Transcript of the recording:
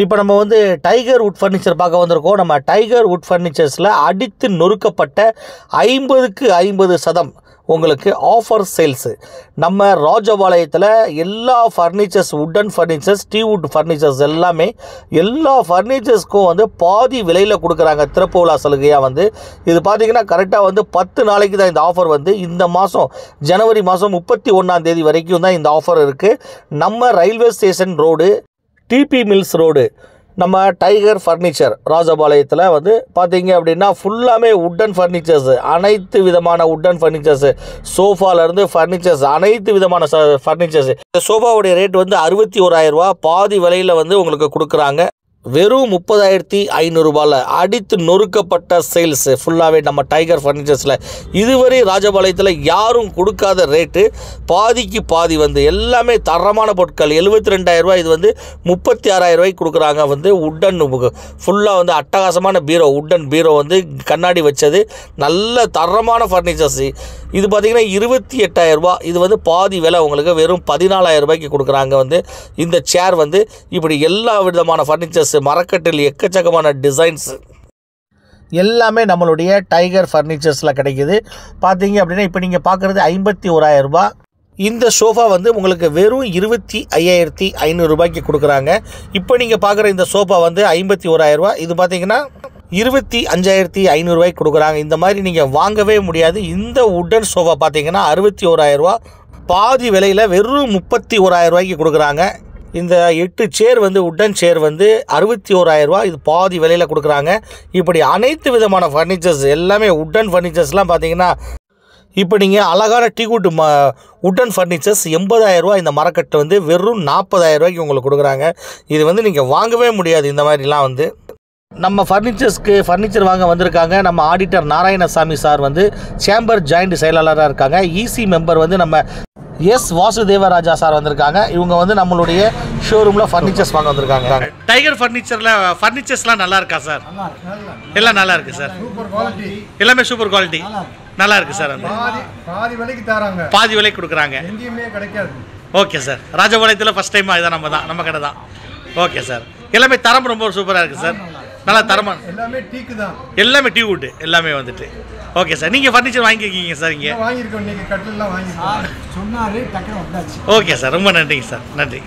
இப்போ நம்ம வந்து டைகர் வுட் ஃபர்னிச்சர் பார்க்க வந்திருக்கோம். நம்ம டைகர் வுட் ஃபர்னிச்சர்ஸில் அடித்து நொறுக்கப்பட்ட 50க்கு 50% உங்களுக்கு ஆஃபர் சேல்ஸு. நம்ம ராஜபாளையத்தில் எல்லா ஃபர்னிச்சர்ஸ், வுட்டன் ஃபர்னிச்சர்ஸ், டீவுட் ஃபர்னிச்சர்ஸ் எல்லாமே எல்லா ஃபர்னிச்சர்ஸ்க்கும் வந்து பாதி விலையில் கொடுக்குறாங்க. திறப்பு விழா சலுகையாக வந்து இது பார்த்திங்கன்னா கரெக்டாக வந்து 10 நாளைக்கு தான் இந்த ஆஃபர் வந்து இந்த மாதம் ஜனவரி மாதம் 31ஆம் தேதி வரைக்கும் தான் இந்த ஆஃபர் இருக்குது. நம்ம railway station road, TB mills road, நம்ம டைகர் ஃபர்னிச்சர் ராஜபாளையத்தில் வந்து பார்த்தீங்க அப்படின்னா ஃபுல்லாமே வுட்டன் ஃபர்னிச்சர்ஸு, அனைத்து விதமான வுட்டன் ஃபர்னிச்சர்ஸு, சோஃபாலேருந்து ஃபர்னிச்சர்ஸ், அனைத்து விதமான ஃபர்னிச்சர்ஸு. இந்த சோஃபாவுடைய ரேட் வந்து 61,000 ரூபா, பாதி விலையில் வந்து உங்களுக்கு கொடுக்குறாங்க. வெறும் 30,500 ரூபாயில் அடித்து நொறுக்கப்பட்ட சேல்ஸு ஃபுல்லாகவே நம்ம டைகர் ஃபர்னிச்சர்ஸில். இதுவரை ராஜபாளையத்தில் யாரும் கொடுக்காத ரேட்டு, பாதிக்கு பாதி வந்து எல்லாமே தரமான பொருட்கள். 72,000 ரூபாய், இது வந்து 36,000 ரூபாய்க்கு கொடுக்குறாங்க. வந்து வுட்டன் ஃபுல்லாக வந்து அட்டகாசமான பீரோ, வுட்டன் பீரோ வந்து கண்ணாடி வச்சது, நல்ல தரமான ஃபர்னிச்சர்ஸு. இது பார்த்திங்கன்னா 28,000 ரூபா, இது வந்து பாதி விலை உங்களுக்கு வெறும் 14,000 ரூபாய்க்கு கொடுக்குறாங்க. வந்து இந்த சேர் வந்து இப்படி எல்லா விதமான ஃபர்னிச்சர்ஸ், மரக்கட்டில் எக்கச்சக்கமான டிசைன்ஸ் எல்லாமே நம்மளுடைய டைகர் ஃபர்னிச்சர்ஸில் கிடைக்குது. பார்த்தீங்க அப்படின்னா இப்போ நீங்கள் பார்க்குறது 51,000 ரூபா. இந்த சோஃபா வந்து உங்களுக்கு வெறும் 25,500 ரூபாய்க்கு கொடுக்குறாங்க. இப்போ நீங்கள் பார்க்குற இந்த சோஃபா வந்து 51,000 ரூபா, இது பார்த்தீங்கன்னா 25,500 ரூபாய்க்கு கொடுக்குறாங்க. இந்த மாதிரி நீங்கள் வாங்கவே முடியாது. இந்த வுட்டன் சோஃபா பார்த்தீங்கன்னா 61,000 ரூபா, பாதி விலையில் வெறும் 31,000 ரூபாய்க்கு கொடுக்குறாங்க. இந்த 8 சேர் வந்து வுட்டன் சேர் வந்து 61,000 ரூபா, இது பாதி விலையில் கொடுக்குறாங்க. இப்படி அனைத்து விதமான ஃபர்னிச்சர்ஸ் எல்லாமே வுட்டன் ஃபர்னிச்சர்ஸ்லாம் பார்த்தீங்கன்னா இப்போ நீங்கள் அழகான டீவுட் வுட்டன் ஃபர்னிச்சர்ஸ் 80,000 ரூபா, இந்த மரக்கட்டு வந்து வெறும் 40,000 ரூபாய்க்கு உங்களுக்கு கொடுக்குறாங்க. இது வந்து நீங்கள் வாங்கவே முடியாது இந்த மாதிரிலாம். வந்து நம்ம ஃபர்னிச்சர் வாங்க வந்திருக்காங்க நம்ம ஆடிட்டர் நாராயணசாமி சார், வந்து சேம்பர் ஜாயிண்ட் செயலாளராக இருக்காங்க. இசி மெம்பர் வந்து நம்ம எஸ் வாசுதேவராஜா சார் வந்திருக்காங்க. இவங்க வந்து நம்மளுடைய ஷோரூமில் ஃபர்னிச்சர்ஸ் வாங்க வந்திருக்காங்க. டைகர் ஃபர்னிச்சரில் ஃபர்னிச்சர்ஸ்லாம் நல்லா இருக்கா சார்? எல்லாம் நல்லா இருக்குது சார், எல்லாமே சூப்பர் குவாலிட்டி நல்லா இருக்குது சார். வந்து பாதி விலைக்கு கொடுக்குறாங்க, ஓகே சார். ராஜபாளையத்தில் ஃபஸ்ட் டைம் இதான் நம்ம கடை தான். ஓகே சார், எல்லாமே தரம் ரொம்ப சூப்பராக இருக்குது சார், நல்லா தரமான எல்லாமே டீ வுட் எல்லாமே வந்துட்டு. ஓகே சார், நீங்கள் ஃபர்னிச்சர் வாங்கியிருக்கீங்க சார்? இங்கே ஓகே சார், ரொம்ப நன்றிங்க சார், நன்றி.